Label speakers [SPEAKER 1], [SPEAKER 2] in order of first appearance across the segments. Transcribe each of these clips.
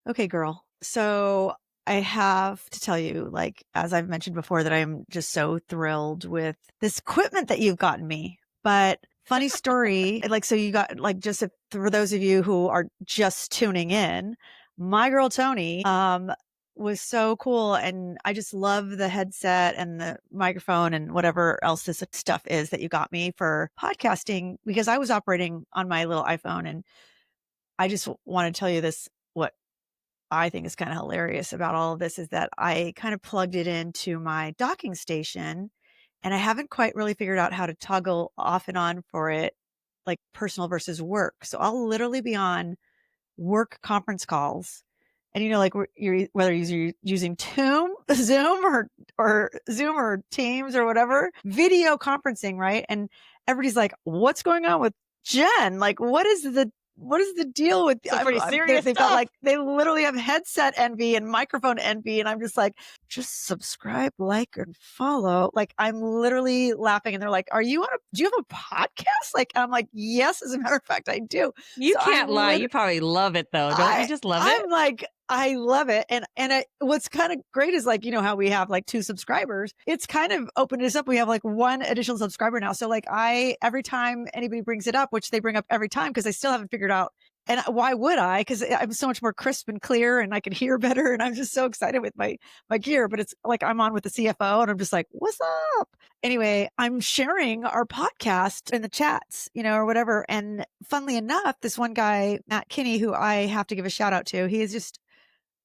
[SPEAKER 1] Okay, girl. So I have to tell you, as I've mentioned before, that I'm just so thrilled with this equipment that you've gotten me. But funny story, so you got, for those of you who are just tuning in, my girl Toni, was so cool. And I just love the headset and the microphone and whatever else this stuff is that you got me for podcasting, because I was operating on my little iPhone. And I just want to tell you this, what I think is kind of hilarious about all of this is that I kind of plugged it into my docking station, and I haven't quite really figured out how to toggle off and on for it, like personal versus work. So I'll literally be on work conference calls, and whether you're using Zoom or Zoom or Teams or whatever, video conferencing, right? And everybody's like, "What's going on with Jen? Like, what is the deal with?"
[SPEAKER 2] Some pretty serious
[SPEAKER 1] They've got
[SPEAKER 2] stuff.
[SPEAKER 1] they literally have headset envy and microphone envy, and I'm just like, just subscribe, like, and follow. Like, I'm literally laughing, and they're like, do you have a podcast? Like, I'm like, yes, as a matter of fact, I do.
[SPEAKER 2] You
[SPEAKER 1] So
[SPEAKER 2] can't lie. You probably love it though. Don't you just love it?
[SPEAKER 1] I'm like, I love it. What's kind of great is, how we have like 2 subscribers, it's kind of opened us up. We have like 1 additional subscriber now. So every time anybody brings it up, which they bring up every time, because I still haven't figured out. And why would I? Because I'm so much more crisp and clear, and I can hear better. And I'm just so excited with my gear. But it's like I'm on with the CFO, and I'm just like, "What's up?" Anyway, I'm sharing our podcast in the chats, or whatever. And funnily enough, this one guy, Matt Kinney, who I have to give a shout out to, he is just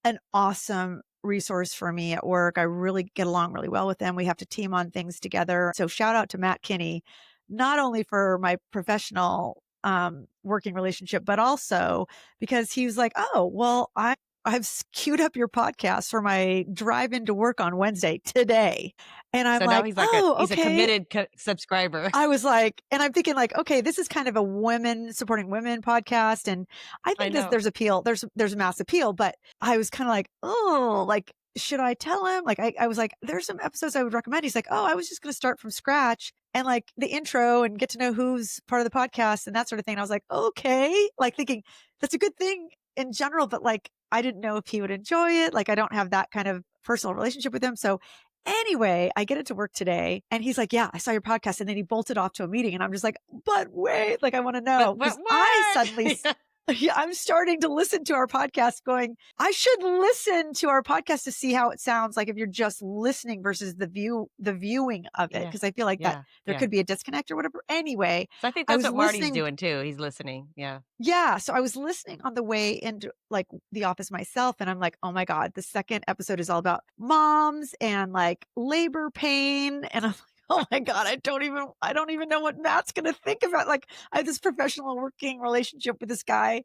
[SPEAKER 1] an awesome resource for me at work. I really get along really well with him. We have to team on things together. So shout out to Matt Kinney, not only for my professional working relationship, but also because he was like, "Oh, well, I've queued up your podcast for my drive into work on Wednesday today." And I'm
[SPEAKER 2] So now
[SPEAKER 1] like,
[SPEAKER 2] he's like
[SPEAKER 1] "Oh,
[SPEAKER 2] he's a
[SPEAKER 1] okay."
[SPEAKER 2] committed subscriber.
[SPEAKER 1] I was like, and I'm thinking like, okay, this is kind of a women supporting women podcast. And I
[SPEAKER 2] I
[SPEAKER 1] think
[SPEAKER 2] know.
[SPEAKER 1] there's appeal. There's a mass appeal, but I was kind of like, oh, like, should I tell him? Like, I was like, there's some episodes I would recommend. He's like, oh, I was just going to start from scratch and like the intro and get to know who's part of the podcast and that sort of thing. And I was like, okay, like thinking that's a good thing in general, but like, I didn't know if he would enjoy it. Like, I don't have that kind of personal relationship with him. So anyway, I get into work today and he's like, "Yeah, I saw your podcast." And then he bolted off to a meeting. And I'm just like, but wait, like, I want to
[SPEAKER 2] But
[SPEAKER 1] know, because I
[SPEAKER 2] what?
[SPEAKER 1] suddenly, yeah, I'm starting to listen to our podcast going, I should listen to our podcast to see how it sounds like if you're just listening versus the viewing of it.
[SPEAKER 2] Yeah.
[SPEAKER 1] Cause I feel like that
[SPEAKER 2] Yeah.
[SPEAKER 1] there
[SPEAKER 2] Yeah.
[SPEAKER 1] could be a disconnect or whatever. Anyway,
[SPEAKER 2] So I think
[SPEAKER 1] I
[SPEAKER 2] that's
[SPEAKER 1] was
[SPEAKER 2] what Marty's
[SPEAKER 1] listening.
[SPEAKER 2] doing too. He's listening. Yeah.
[SPEAKER 1] Yeah. So I was listening on the way into like the office myself. And I'm like, oh my God, the second episode is all about moms and like labor pain. And I'm like, oh my God, I don't even know what Matt's going to think about. Like, I have this professional working relationship with this guy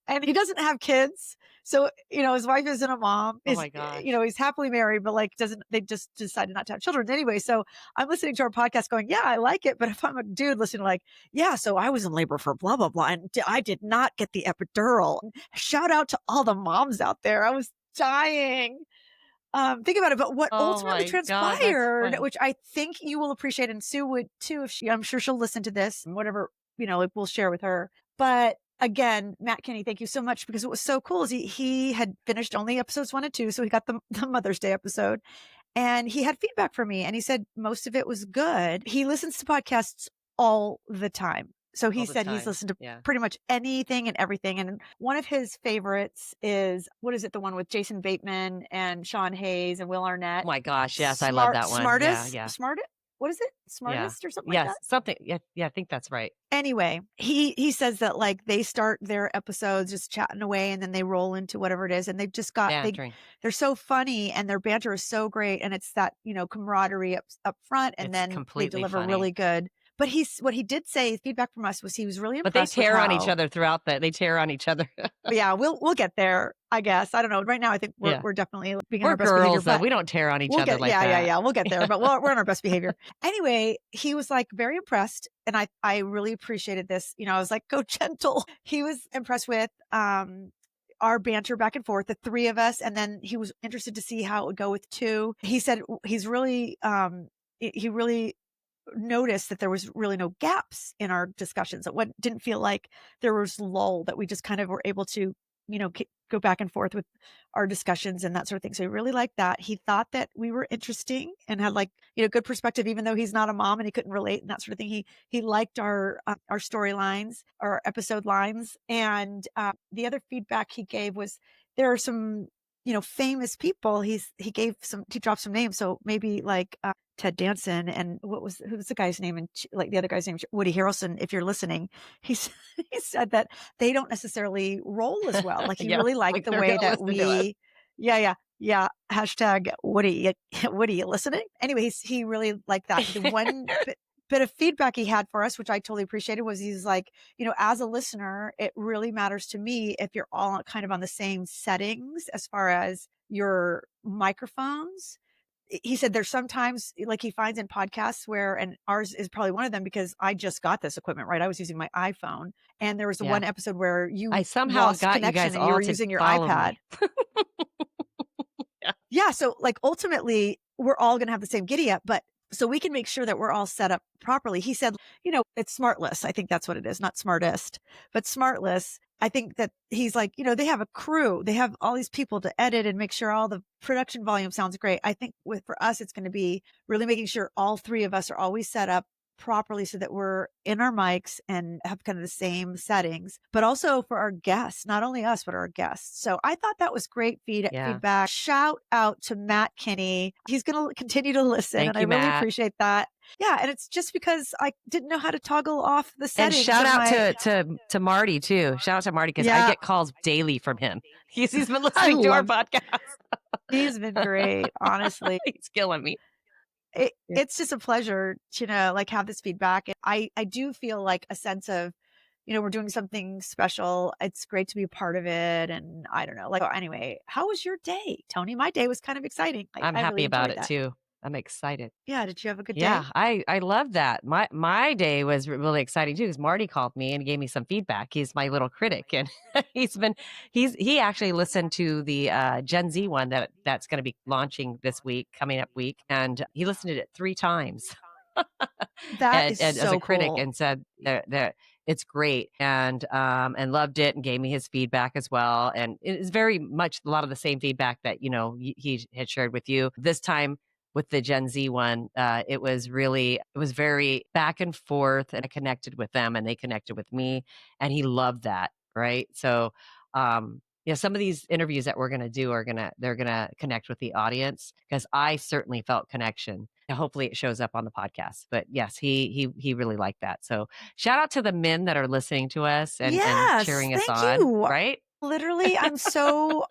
[SPEAKER 1] and he doesn't have kids. So, his wife isn't a mom,
[SPEAKER 2] Oh my gosh.
[SPEAKER 1] he's happily married, but like they just decided not to have children anyway. So I'm listening to our podcast going, yeah, I like it. But if I'm a dude listening, like, yeah, so I was in labor for blah, blah, blah. And I did not get the epidural. Shout out to all the moms out there. I was dying. Think about it. But what
[SPEAKER 2] Oh
[SPEAKER 1] ultimately
[SPEAKER 2] my God. That's
[SPEAKER 1] transpired,
[SPEAKER 2] funny.
[SPEAKER 1] which I think you will appreciate, and Sue would too, I'm sure she'll listen to this and whatever, like we'll share with her. But again, Matt Kinney, thank you so much, because what was so cool is he had finished only episodes 1 and 2. So he got the Mother's Day episode. And he had feedback from me and he said most of it was good. He listens to podcasts all the time. So he
[SPEAKER 2] All the
[SPEAKER 1] said he's
[SPEAKER 2] time.
[SPEAKER 1] listened to
[SPEAKER 2] Yeah.
[SPEAKER 1] pretty much anything and everything. And one of his favorites is, what is it? The one with Jason Bateman and Sean Hayes and Will
[SPEAKER 2] Oh
[SPEAKER 1] Arnett.
[SPEAKER 2] my gosh. Yes. I love that one. Yeah. Yeah.
[SPEAKER 1] What is it?
[SPEAKER 2] Yeah.
[SPEAKER 1] Smartest or something like that?
[SPEAKER 2] Yes. Something. Yeah. Yeah. I think that's right.
[SPEAKER 1] Anyway, he says that like they start their episodes just chatting away and then they roll into whatever it is. And they've just got,
[SPEAKER 2] Bantering.
[SPEAKER 1] they're so funny and their banter is so great. And it's that, camaraderie up front. And
[SPEAKER 2] It's
[SPEAKER 1] then they
[SPEAKER 2] completely
[SPEAKER 1] deliver
[SPEAKER 2] funny.
[SPEAKER 1] really good. But what he did say, feedback from us was he was really
[SPEAKER 2] But they
[SPEAKER 1] impressed with
[SPEAKER 2] tear on each
[SPEAKER 1] how,
[SPEAKER 2] other throughout that. They tear on each other.
[SPEAKER 1] yeah, we'll get there, I guess. I don't know. Right now, I think we're,
[SPEAKER 2] Yeah.
[SPEAKER 1] we're definitely being on
[SPEAKER 2] We're
[SPEAKER 1] our best behavior,
[SPEAKER 2] girls though.
[SPEAKER 1] but
[SPEAKER 2] We don't tear on each
[SPEAKER 1] we'll
[SPEAKER 2] other
[SPEAKER 1] get,
[SPEAKER 2] like
[SPEAKER 1] yeah, yeah,
[SPEAKER 2] that.
[SPEAKER 1] yeah. We'll get there, but we're on our best behavior. Anyway, he was like very impressed. And I really appreciated this. I was like, go gentle. He was impressed with, our banter back and forth, the 3 of us. And then he was interested to see how it would go with 2. He said he's really, he really noticed that there was really no gaps in our discussions. It didn't feel like there was lull, that we just kind of were able to go back and forth with our discussions and that sort of thing. So he really liked that. He thought that we were interesting and had good perspective, even though he's not a mom and he couldn't relate and that sort of thing. He liked our storylines, our episode lines. And the other feedback he gave was there are some, famous people. He dropped some names. So maybe like Ted Danson and who was the guy's name? And like the other guy's name, Woody Harrelson. If you're listening, he said that they don't necessarily roll as well. Like he
[SPEAKER 2] Yeah,
[SPEAKER 1] really liked
[SPEAKER 2] like
[SPEAKER 1] the
[SPEAKER 2] they're
[SPEAKER 1] way
[SPEAKER 2] gonna
[SPEAKER 1] that
[SPEAKER 2] listen to us.
[SPEAKER 1] yeah. Hashtag Woody, Woody, you listening? Anyway, he really liked that. The one bit of feedback he had for us, which I totally appreciated, was he's like, as a listener, it really matters to me if you're all kind of on the same settings as far as your microphones. He said there's sometimes like he finds in podcasts where, and ours is probably one of them because I just got this equipment, right? I was using my iPhone and there was the
[SPEAKER 2] Yeah.
[SPEAKER 1] one episode where
[SPEAKER 2] I
[SPEAKER 1] you
[SPEAKER 2] somehow
[SPEAKER 1] lost
[SPEAKER 2] got you
[SPEAKER 1] connection
[SPEAKER 2] guys
[SPEAKER 1] and you
[SPEAKER 2] all
[SPEAKER 1] were
[SPEAKER 2] to
[SPEAKER 1] using your
[SPEAKER 2] follow
[SPEAKER 1] iPad.
[SPEAKER 2] me. Yeah.
[SPEAKER 1] Yeah. So like ultimately we're all going to have the same giddy up, but so we can make sure that we're all set up properly. He said, it's smartless. I think that's what it is, not smartest, but smartless. I think that he's like, they have a crew, they have all these people to edit and make sure all the production volume sounds great. I think for us, it's going to be really making sure all three of us are always set up properly so that we're in our mics and have kind of the same settings, but also for our guests, not only us, but our guests. So I thought that was great
[SPEAKER 2] Yeah.
[SPEAKER 1] feedback. Shout out to Matt Kinney. He's going to continue to listen.
[SPEAKER 2] Thank
[SPEAKER 1] And I
[SPEAKER 2] you,
[SPEAKER 1] really
[SPEAKER 2] Matt.
[SPEAKER 1] appreciate that. Yeah. And it's just because I didn't know how to toggle off the
[SPEAKER 2] And
[SPEAKER 1] settings.
[SPEAKER 2] shout
[SPEAKER 1] of
[SPEAKER 2] out
[SPEAKER 1] my...
[SPEAKER 2] to Marty too. Shout out to Marty because I
[SPEAKER 1] Yeah.
[SPEAKER 2] get calls daily from him. He's been
[SPEAKER 1] I
[SPEAKER 2] listening to our
[SPEAKER 1] love...
[SPEAKER 2] podcast.
[SPEAKER 1] He's been great, honestly.
[SPEAKER 2] He's killing me.
[SPEAKER 1] It's just a pleasure to like have this feedback. And I do feel like a sense of, we're doing something special. It's great to be a part of it. And I don't know, like, anyway, how was your day, Toni? My day was kind of exciting.
[SPEAKER 2] I'm
[SPEAKER 1] I
[SPEAKER 2] happy
[SPEAKER 1] really
[SPEAKER 2] about
[SPEAKER 1] enjoyed
[SPEAKER 2] it
[SPEAKER 1] that.
[SPEAKER 2] too. I'm excited.
[SPEAKER 1] Yeah. Did you have a good
[SPEAKER 2] Yeah,
[SPEAKER 1] day?
[SPEAKER 2] I love that. My day was really exciting too because Marty called me and gave me some feedback. He's my little critic, and he actually listened to the Gen Z one that's going to be launching this week, coming up week, and he listened to it 3 times.
[SPEAKER 1] That is
[SPEAKER 2] And as a
[SPEAKER 1] so
[SPEAKER 2] critic,
[SPEAKER 1] cool.
[SPEAKER 2] and said that it's great, and loved it, and gave me his feedback as well. And it is very much a lot of the same feedback that he had shared with you this time. With the Gen Z one, it was very back and forth, and I connected with them and they connected with me, and he loved that. Right. So, some of these interviews that we're going to do they're going to connect with the audience because I certainly felt connection. And hopefully it shows up on the podcast. But yes, he really liked that. So shout out to the men that are listening to us and
[SPEAKER 1] Yes.
[SPEAKER 2] cheering us
[SPEAKER 1] Thank
[SPEAKER 2] on.
[SPEAKER 1] you.
[SPEAKER 2] Right.
[SPEAKER 1] Literally, I'm so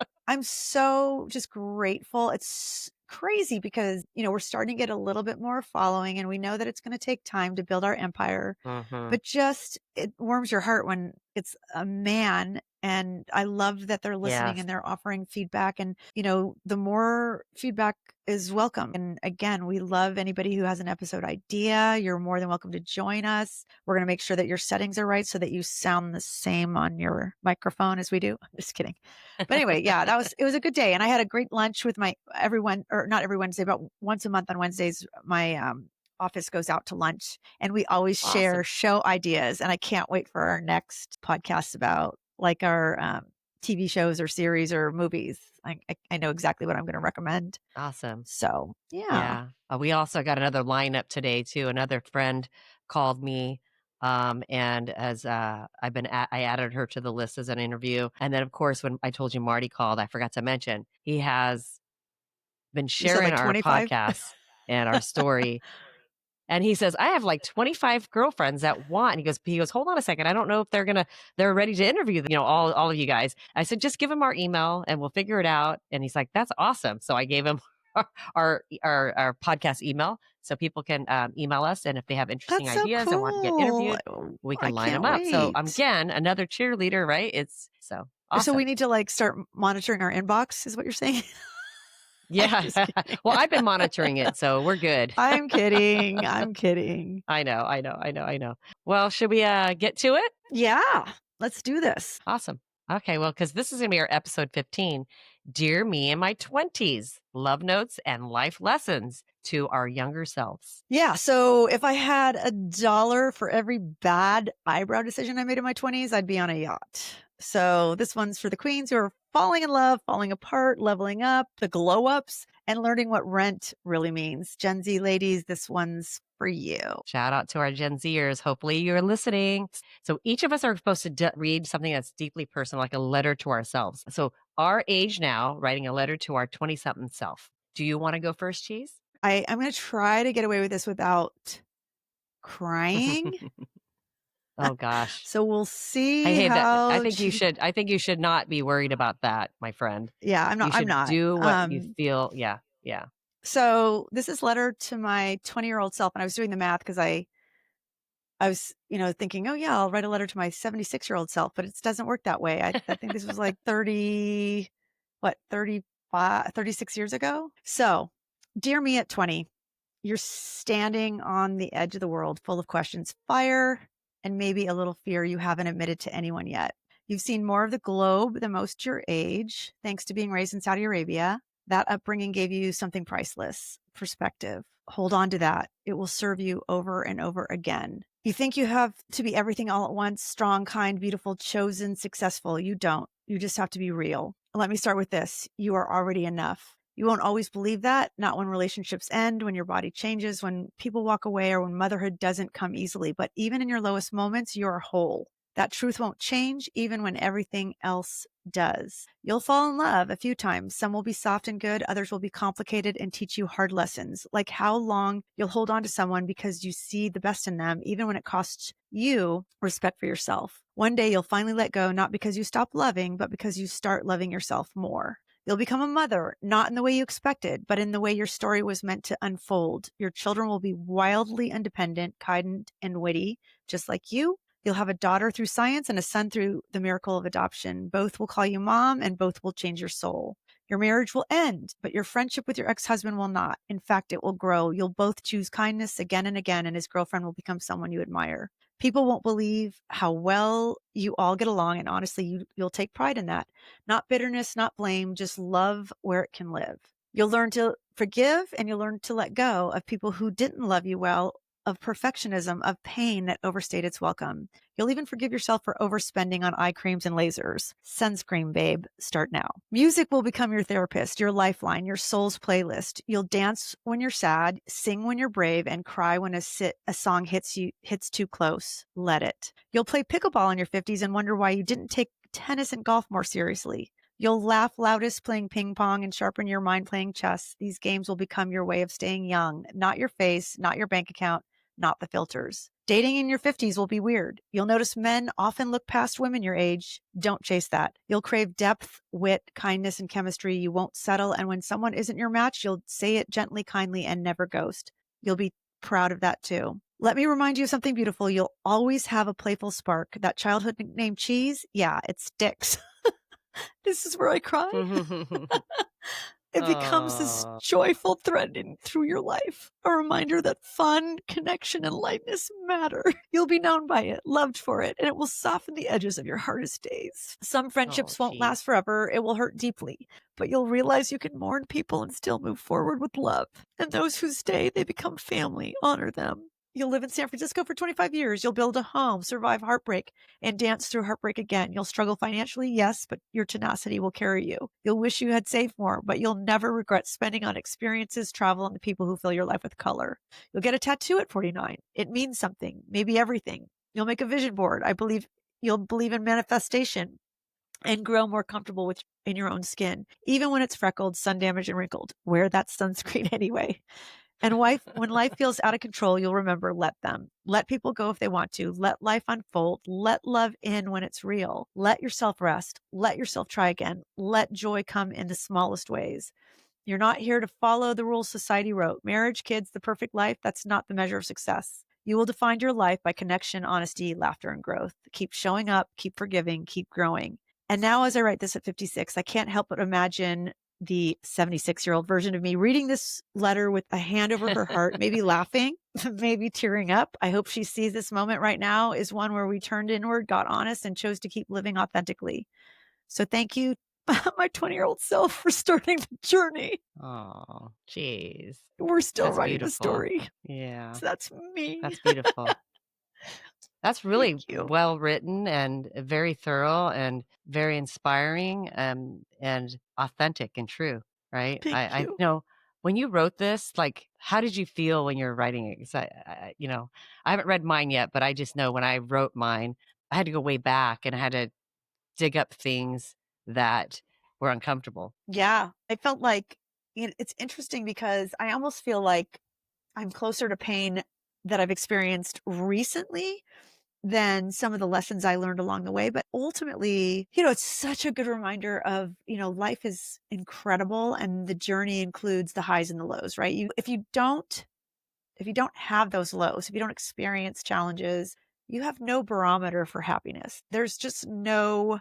[SPEAKER 1] just grateful. It's crazy because, we're starting to get a little bit more following and we know that it's going to take time to build our empire,
[SPEAKER 2] Mm-hmm.
[SPEAKER 1] but just it warms your heart when it's a man. And I love that they're listening
[SPEAKER 2] Yes.
[SPEAKER 1] and they're offering feedback, and, the more feedback is welcome. And again, we love anybody who has an episode idea. You're more than welcome to join us. We're going to make sure that your settings are right so that you sound the same on your microphone as we do. I'm just kidding. But anyway, yeah, it was a good day. And I had a great lunch with not every Wednesday, but once a month on Wednesdays, my office goes out to lunch and we always share
[SPEAKER 2] Awesome.
[SPEAKER 1] show ideas. And I can't wait for our next podcast about like our TV shows or series or movies. I know exactly what I'm going to recommend.
[SPEAKER 2] Awesome.
[SPEAKER 1] So yeah.
[SPEAKER 2] Yeah. We also got another lineup today too. Another friend called me. And as I added her to the list as an interview. And then of course, when I told you Marty called, I forgot to mention he has been
[SPEAKER 1] You said
[SPEAKER 2] sharing
[SPEAKER 1] like
[SPEAKER 2] our
[SPEAKER 1] 25?
[SPEAKER 2] podcast and our story. And he says, I have like 25 girlfriends that want, and he goes, hold on a second. I don't know if they're ready to interview, all of you guys. I said, just give him our email and we'll figure it out. And he's like, that's awesome. So I gave him our podcast email so people can email us. And if they have interesting
[SPEAKER 1] That's so
[SPEAKER 2] ideas and want to get
[SPEAKER 1] cool.
[SPEAKER 2] interviewed, we
[SPEAKER 1] I
[SPEAKER 2] can line them
[SPEAKER 1] can't
[SPEAKER 2] up. So
[SPEAKER 1] wait.
[SPEAKER 2] again, another cheerleader, right? It's so awesome.
[SPEAKER 1] So we need to like start monitoring our inbox is what you're saying?
[SPEAKER 2] Yeah. Well, I've been monitoring it, so we're good.
[SPEAKER 1] I'm kidding. I'm kidding.
[SPEAKER 2] I know. Well, should we get to it?
[SPEAKER 1] Yeah, let's do this.
[SPEAKER 2] Awesome. Okay, well, because this is going to be our episode 15, Dear Me in My 20s, Love Notes and Life Lessons to Our Younger Selves.
[SPEAKER 1] Yeah, so if I had $1 for every bad eyebrow decision I made in my 20s, I'd be on a yacht. So this one's for the queens who are falling in love, falling apart, leveling up, the glow ups, and learning what rent really means. Gen Z ladies, this one's for you.
[SPEAKER 2] Shout out to our Gen Zers. Hopefully you're listening. So each of us are supposed to read something that's deeply personal, like a letter to ourselves. So our age now, writing a letter to our 20-something self. Do you want to go first, Cheese?
[SPEAKER 1] I'm going to try to get away with this without crying.
[SPEAKER 2] Oh gosh.
[SPEAKER 1] So we'll
[SPEAKER 2] I
[SPEAKER 1] see
[SPEAKER 2] hate that.
[SPEAKER 1] how
[SPEAKER 2] I think you should not be worried about that, my friend.
[SPEAKER 1] yeah,
[SPEAKER 2] You
[SPEAKER 1] I'm
[SPEAKER 2] should
[SPEAKER 1] not.
[SPEAKER 2] do what you feel. Yeah. Yeah.
[SPEAKER 1] So this is letter to my 20-year-old self. And I was doing the math because I was, thinking, oh yeah, I'll write a letter to my 76-year-old self, but it doesn't work that way. I think this was like 35, 36 years ago. So dear me at 20, you're standing on the edge of the world full of questions, fire, and maybe a little fear you haven't admitted to anyone yet. You've seen more of the globe than most your age, thanks to being raised in Saudi Arabia. That upbringing gave you something priceless, perspective. Hold on to that. It will serve you over and over again. You think you have to be everything all at once, strong, kind, beautiful, chosen, successful. You don't. You just have to be real. Let me start with this. You are already enough. You won't always believe that, not when relationships end, when your body changes, when people walk away, or when motherhood doesn't come easily. But even in your lowest moments, you're whole. That truth won't change even when everything else does. You'll fall in love a few times. Some will be soft and good. Others will be complicated and teach you hard lessons, like how long you'll hold on to someone because you see the best in them, even when it costs you respect for yourself. One day you'll finally let go, not because you stop loving, but because you start loving yourself more. You'll become a mother, not in the way you expected, but in the way your story was meant to unfold. Your children will be wildly independent, kind, and witty, just like you. You'll have a daughter through science and a son through the miracle of adoption. Both will call you mom, and both will change your soul. Your marriage will end, but your friendship with your ex-husband will not. In fact, it will grow. You'll both choose kindness again and again, and his girlfriend will become someone you admire. People won't believe how well you all get along, and honestly, you'll take pride in that. Not bitterness, not blame, just love where it can live. You'll learn to forgive, and you'll learn to let go of people who didn't love you well, of perfectionism, of pain that overstayed its welcome. You'll even forgive yourself for overspending on eye creams and lasers. Sunscreen, babe, start now. Music will become your therapist, your lifeline, your soul's playlist. You'll dance when you're sad, sing when you're brave, and cry when a song hits too close. Let it. You'll play pickleball in your 50s and wonder why you didn't take tennis and golf more seriously. You'll laugh loudest playing ping pong and sharpen your mind playing chess. These games will become your way of staying young, not your face, not your bank account, not the filters. Dating in your 50s will be weird. You'll notice men often look past women your age. Don't chase that. You'll crave depth, wit, kindness, and chemistry. You won't settle. And when someone isn't your match, you'll say it gently, kindly, and never ghost. You'll be proud of that too. Let me remind you of something beautiful. You'll always have a playful spark. That childhood nickname Cheese, yeah, it sticks. This is where I cry. It becomes this
[SPEAKER 2] Oh,
[SPEAKER 1] joyful thread through your life, a reminder that fun, connection, and lightness matter. You'll be known by it, loved for it, and it will soften the edges of your hardest days. Some
[SPEAKER 2] oh,
[SPEAKER 1] friendships won't
[SPEAKER 2] geez.
[SPEAKER 1] last forever. It will hurt deeply, but you'll realize you can mourn people and still move forward with love. And those who stay, they become family. Honor them. You'll live in San Francisco for 25 years. You'll build a home, survive heartbreak, and dance through heartbreak again. You'll struggle financially, yes, but your tenacity will carry you. You'll wish you had saved more, but you'll never regret spending on experiences, travel, and the people who fill your life with color. You'll get a tattoo at 49. It means something, maybe everything. You'll make a vision board. I believe you'll believe in manifestation and grow more comfortable in your own skin. Even when it's freckled, sun damaged, and wrinkled. Wear that sunscreen anyway. And when life feels out of control, you'll remember, let them. Let people go if they want to. Let life unfold. Let love in when it's real. Let yourself rest. Let yourself try again. Let joy come in the smallest ways. You're not here to follow the rules society wrote. Marriage, kids, the perfect life, that's not the measure of success. You will define your life by connection, honesty, laughter, and growth. Keep showing up, keep forgiving, keep growing. And now, as I write this at 56, I can't help but imagine the 76-year-old version of me reading this letter with a hand over her heart, maybe laughing, maybe tearing up. I hope she sees this moment right now is one where we turned inward, got honest, and chose to keep living authentically. So thank you, my 20-year-old self, for starting the journey.
[SPEAKER 2] Oh, geez.
[SPEAKER 1] We're still
[SPEAKER 2] That's
[SPEAKER 1] writing the
[SPEAKER 2] beautiful.
[SPEAKER 1] story.
[SPEAKER 2] Yeah,
[SPEAKER 1] So that's me.
[SPEAKER 2] that's beautiful. That's
[SPEAKER 1] Thank
[SPEAKER 2] really
[SPEAKER 1] you.
[SPEAKER 2] well written and very thorough and very inspiring, and authentic and true, right?
[SPEAKER 1] Thank
[SPEAKER 2] I
[SPEAKER 1] you.
[SPEAKER 2] know when you wrote this, like, how did you feel when you were writing it? 'Cause I haven't read mine yet, but I just know when I wrote mine, I had to go way back and I had to dig up things that were uncomfortable.
[SPEAKER 1] Yeah. I felt like it's interesting because I almost feel like I'm closer to pain that I've experienced recently than some of the lessons I learned along the way. But ultimately, it's such a good reminder of, life is incredible and the journey includes the highs and the lows, right? If you don't have those lows, if you don't experience challenges, you have no barometer for happiness. There's just no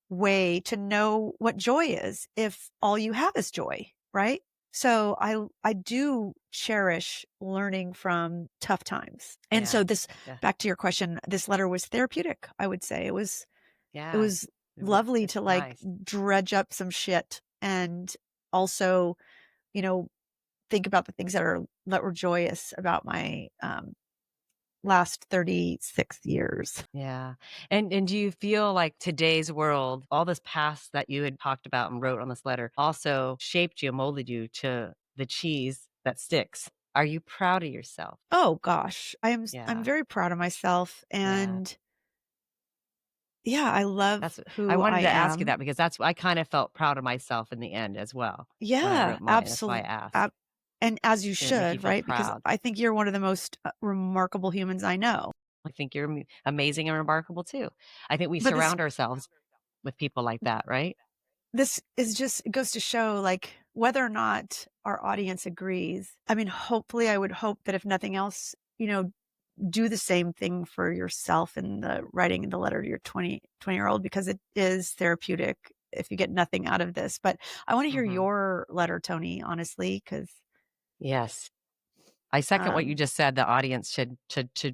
[SPEAKER 1] way to know what joy is if all you have is joy, right? So I do cherish learning from tough times. And
[SPEAKER 2] Yeah.
[SPEAKER 1] so this
[SPEAKER 2] Yeah.
[SPEAKER 1] back to your question, this letter was therapeutic, I would say. It
[SPEAKER 2] Yeah.
[SPEAKER 1] was lovely
[SPEAKER 2] It's
[SPEAKER 1] to like
[SPEAKER 2] nice.
[SPEAKER 1] dredge up some shit and also, you know, think about the things that were joyous about my last 36 years.
[SPEAKER 2] Yeah. And do you feel like today's world, all this past that you had talked about and wrote on this letter also shaped you, molded you to the cheese that sticks? Are you proud of yourself?
[SPEAKER 1] Oh gosh, I'm
[SPEAKER 2] Yeah.
[SPEAKER 1] very proud of myself
[SPEAKER 2] Yeah.
[SPEAKER 1] and yeah, I love
[SPEAKER 2] That's I
[SPEAKER 1] who
[SPEAKER 2] wanted
[SPEAKER 1] I
[SPEAKER 2] to ask you
[SPEAKER 1] am.
[SPEAKER 2] that because that's I kind of felt proud of myself in the end as well when I
[SPEAKER 1] Yeah,
[SPEAKER 2] wrote mine. That's why I
[SPEAKER 1] absolutely.
[SPEAKER 2] asked.
[SPEAKER 1] And as you
[SPEAKER 2] Did it make you
[SPEAKER 1] should,
[SPEAKER 2] feel
[SPEAKER 1] right? Because
[SPEAKER 2] proud?
[SPEAKER 1] I think you're one of the most remarkable humans I know.
[SPEAKER 2] I think you're amazing and remarkable too. I think we
[SPEAKER 1] But
[SPEAKER 2] surround ourselves with people like that, right?
[SPEAKER 1] this is just it goes to show like whether or not our audience agrees. I mean, hopefully I would hope that if nothing else, do the same thing for yourself in the writing the letter to your 20-year-old because it is therapeutic if you get nothing out of this. But I want to hear
[SPEAKER 2] Hmm.
[SPEAKER 1] your letter, Tony, honestly, because
[SPEAKER 2] Yes. I second what you
[SPEAKER 1] um
[SPEAKER 2] just said. The audience should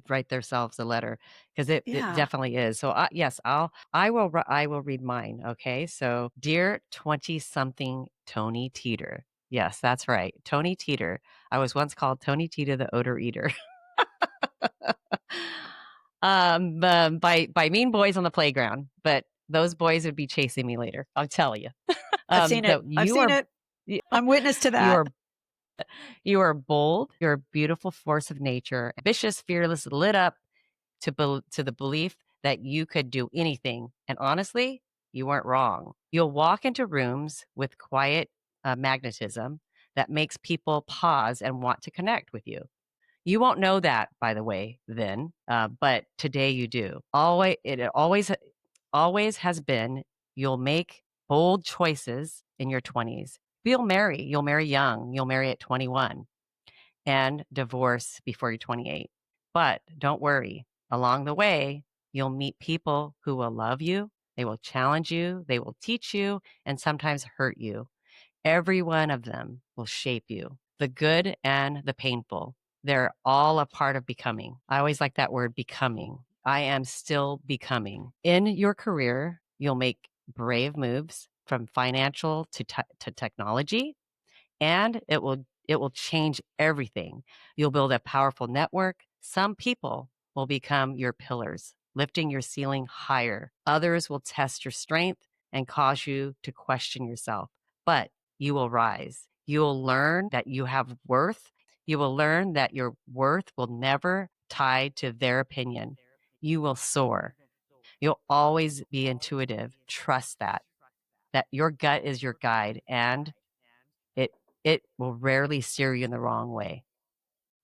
[SPEAKER 2] write themselves a letter because it
[SPEAKER 1] yeah,
[SPEAKER 2] definitely is. So yes, I will read mine. Okay. So dear 20 something Tony Teeter. Yes, that's right. Tony Teeter. I was once called Tony Teeter the odor eater. By mean boys on the playground, but those boys would be chasing me later. I'll tell you.
[SPEAKER 1] I've seen it.
[SPEAKER 2] Though
[SPEAKER 1] I've seen it. I'm witness to
[SPEAKER 2] you
[SPEAKER 1] that.
[SPEAKER 2] are you are bold. You're a beautiful force of nature, ambitious, fearless, lit up to the belief that you could do anything. And honestly, you weren't wrong. You'll walk into rooms with quiet magnetism that makes people pause and want to connect with you. You won't know that, by the way, then, but today you do. Always has been. You'll make bold choices in your 20s. You'll marry. You'll marry young. You'll marry at 21 and divorce before you're 28. But don't worry. Along the way, you'll meet people who will love you. They will challenge you. They will teach you and sometimes hurt you. Every one of them will shape you, the good and the painful. They're all a part of becoming. I always like that word, becoming. I am still becoming. In your career, you'll make brave moves from financial to technology, and it will change everything. You'll build a powerful network. Some people will become your pillars, lifting your ceiling higher. Others will test your strength and cause you to question yourself. But you will rise. You will learn that you have worth. You will learn that your worth will never tie to their opinion. You will soar. You'll always be intuitive. Trust that your gut is your guide, and it it will rarely steer you in the wrong way.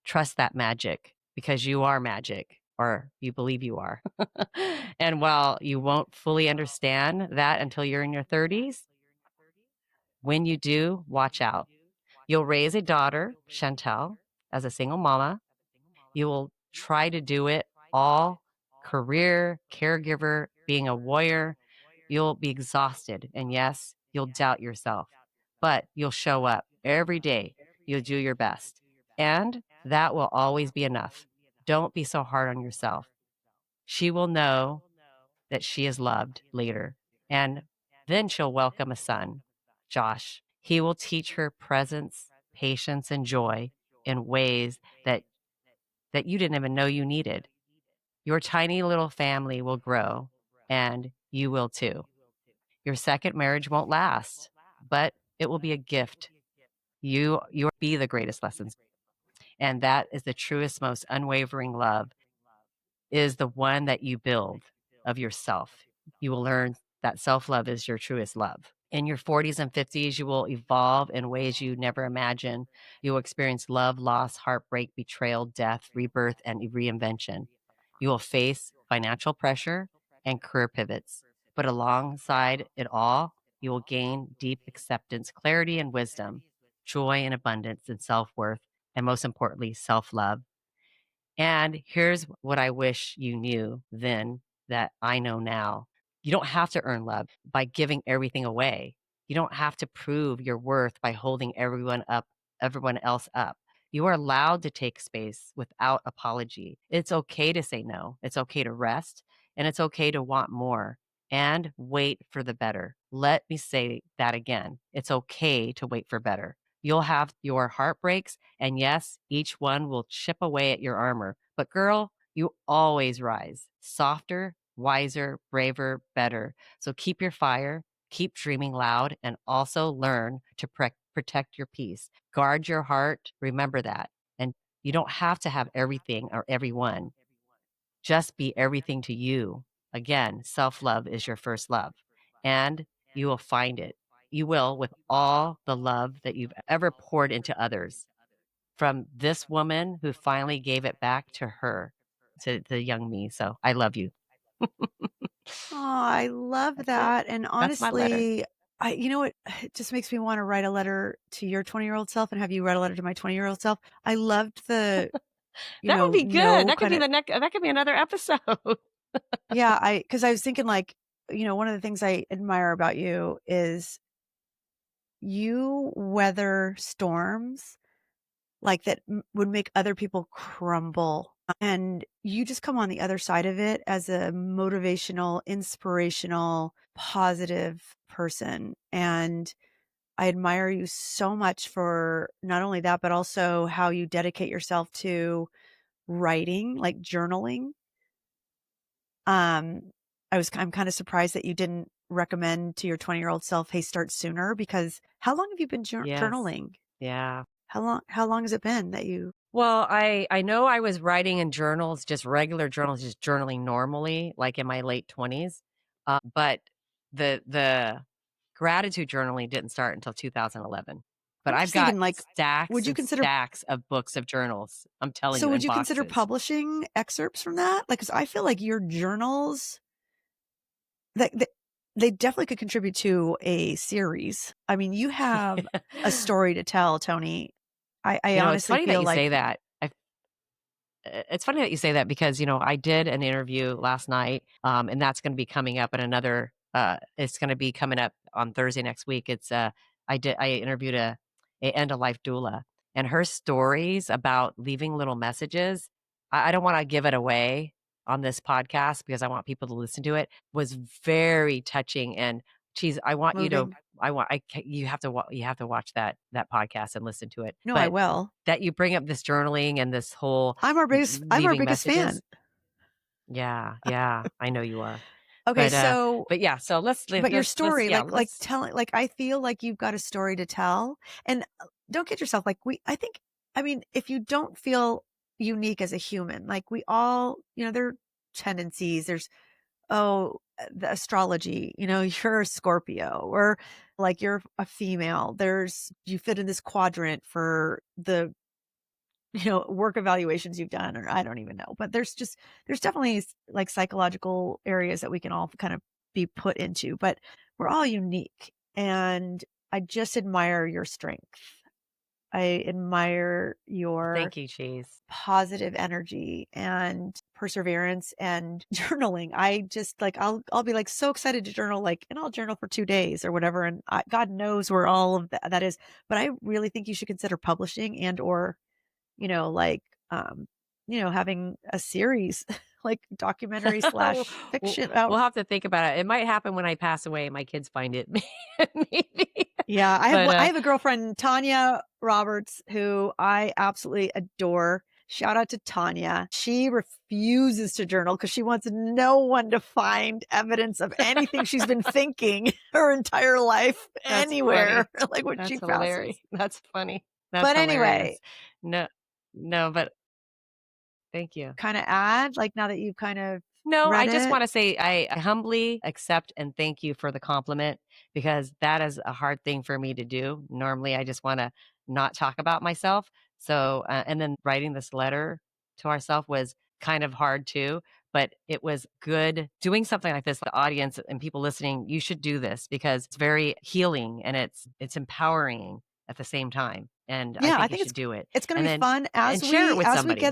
[SPEAKER 2] Trust that magic because you are magic, or you believe you are. And while you won't fully understand that until you're in your 30s, when you do, watch out. You'll raise a daughter, Chantel, as a single mama. You will try to do it all: career, caregiver, being a warrior. You'll be exhausted. And yes, you'll doubt yourself, but you'll show up every day. You'll do your best. And that will always be enough. Don't be so hard on yourself. She will know that she is loved later. And then she'll welcome a son, Josh. He will teach her presence, patience, and joy in ways that you didn't even know you needed. Your tiny little family will grow, and you will too. Your second marriage won't last, but it will be a gift. You'll be the greatest lessons. And that is the truest, most unwavering love is the one that you build of yourself. You will learn that self-love is your truest love. In your 40s and 50s, you will evolve in ways you never imagined. You will experience love, loss, heartbreak, betrayal, death, rebirth, and reinvention. You will face financial pressure and career pivots. But alongside it all, you will gain deep acceptance, clarity, and wisdom, joy and abundance and self worth, and most importantly, self love. And here's what I wish you knew then that I know now. You don't have to earn love by giving everything away. You don't have to prove your worth by holding everyone else up. You are allowed to take space without apology. It's okay to say no. It's okay to rest and it's okay to want more and wait for the better. Let me say that again. It's okay to wait for better. You'll have your heartbreaks, and yes, each one will chip away at your armor. But girl, you always rise softer, wiser, braver, better. So keep your fire, keep dreaming loud, and also learn to protect your peace. Guard your heart. Remember that. And you don't have to have everything or everyone. Just be everything to you. Again, self love is your first love, and you will find it. You will with all the love that you've ever poured into others from this woman who finally gave it back to her, to the young me. So I love you.
[SPEAKER 1] Oh, I love
[SPEAKER 2] That's it.
[SPEAKER 1] that, and
[SPEAKER 2] That's my letter.
[SPEAKER 1] honestly, you know what? It just makes me wanna write a letter to your 20-year-old self and have you write a letter to my 20-year-old self. I loved the,
[SPEAKER 2] That would be good.
[SPEAKER 1] no
[SPEAKER 2] That could be
[SPEAKER 1] kinda.
[SPEAKER 2] the next. That could be another episode.
[SPEAKER 1] Yeah, because I was thinking, like, one of the things I admire about you is you weather storms, like, that would make other people crumble, and you just come on the other side of it as a motivational, inspirational, positive person, and I admire you so much for not only that, but also how you dedicate yourself to writing, like journaling. Um, I'm kind of surprised that you didn't recommend to your 20-year-old self, "Hey, start sooner," because how long have you been
[SPEAKER 2] Yes.
[SPEAKER 1] journaling?
[SPEAKER 2] Yeah.
[SPEAKER 1] How long has it been that you.
[SPEAKER 2] Well, I know I was writing in journals, just regular journals, just journaling normally, like in my late 20s. But the gratitude journaling didn't start until 2011. But
[SPEAKER 1] I'm
[SPEAKER 2] I've
[SPEAKER 1] just
[SPEAKER 2] got
[SPEAKER 1] thinking, like,
[SPEAKER 2] stacks
[SPEAKER 1] would you
[SPEAKER 2] and
[SPEAKER 1] consider
[SPEAKER 2] stacks of books of journals. I'm telling
[SPEAKER 1] so
[SPEAKER 2] you,
[SPEAKER 1] would
[SPEAKER 2] in
[SPEAKER 1] you consider
[SPEAKER 2] boxes.
[SPEAKER 1] publishing excerpts from that? Like, 'cause I feel like your journals that they definitely could contribute to a series. I mean, you have a story to tell, Tony. I
[SPEAKER 2] It's
[SPEAKER 1] honestly
[SPEAKER 2] funny that
[SPEAKER 1] feel
[SPEAKER 2] you say
[SPEAKER 1] like.
[SPEAKER 2] that. It's funny that you say that because, I did an interview last night, and that's gonna be coming up in another, it's gonna be coming up on Thursday next week. I interviewed a end-of-life doula, and her stories about leaving little messages, I don't wanna give it away on this podcast because I want people to listen to it, was very touching, and she's I want you to
[SPEAKER 1] Moving.
[SPEAKER 2] I want I ca you have to watch that podcast and listen to it,
[SPEAKER 1] No, I
[SPEAKER 2] but
[SPEAKER 1] will.
[SPEAKER 2] that you bring up this journaling and this whole
[SPEAKER 1] I'm our
[SPEAKER 2] leaving
[SPEAKER 1] biggest fan.
[SPEAKER 2] messages. Yeah, yeah, I know you are.
[SPEAKER 1] Okay,
[SPEAKER 2] But, uh
[SPEAKER 1] so
[SPEAKER 2] but yeah, so
[SPEAKER 1] but your
[SPEAKER 2] let's
[SPEAKER 1] story,
[SPEAKER 2] yeah,
[SPEAKER 1] like
[SPEAKER 2] let's
[SPEAKER 1] telling, like, I feel like you've got a story to tell, and, don't kid yourself, like, I think, I mean, if you don't feel unique as a human, like, we all, there are tendencies, there's, oh, the astrology, you're a Scorpio, or, like, you're a female, you fit in this quadrant for the, work evaluations you've done, or I don't even know. But there's definitely like psychological areas that we can all kind of be put into, but we're all unique. And I just admire your strength. I admire your
[SPEAKER 2] thank you, Cheese.
[SPEAKER 1] positive energy and perseverance and journaling. I just like I'll be like so excited to journal, like, and I'll journal for 2 days or whatever, and God knows where all of that is. But I really think you should consider publishing and or like, um, having a series, like documentary
[SPEAKER 2] We'll
[SPEAKER 1] slash
[SPEAKER 2] we'll
[SPEAKER 1] fiction out.
[SPEAKER 2] we'll have to think about it. It might happen when I pass away and my kids find it, maybe.
[SPEAKER 1] Yeah,
[SPEAKER 2] But,
[SPEAKER 1] I have a girlfriend, Tanya Roberts, who I absolutely adore. Shout out to Tanya. She refuses to journal because she wants no one to find evidence of anything she's been thinking her entire life
[SPEAKER 2] That's
[SPEAKER 1] anywhere,
[SPEAKER 2] funny.
[SPEAKER 1] like when she
[SPEAKER 2] That's
[SPEAKER 1] passes.
[SPEAKER 2] hilarious. That's funny. That's
[SPEAKER 1] But anyway,
[SPEAKER 2] hilarious. No, no, but thank you.
[SPEAKER 1] kind of add, like now that you've kind of
[SPEAKER 2] No, I
[SPEAKER 1] read
[SPEAKER 2] just
[SPEAKER 1] it.
[SPEAKER 2] want to say I humbly accept and thank you for the compliment because that is a hard thing for me to do. Normally, I just want to not talk about myself. So, and then writing this letter to ourselves was kind of hard too, but it was good doing something like this. The audience and people listening, you should do this because it's very healing and it's empowering at the same time. And I
[SPEAKER 1] Yeah, I
[SPEAKER 2] think you
[SPEAKER 1] think
[SPEAKER 2] should do it.
[SPEAKER 1] it's going to
[SPEAKER 2] And
[SPEAKER 1] be
[SPEAKER 2] then
[SPEAKER 1] fun
[SPEAKER 2] and share it with somebody.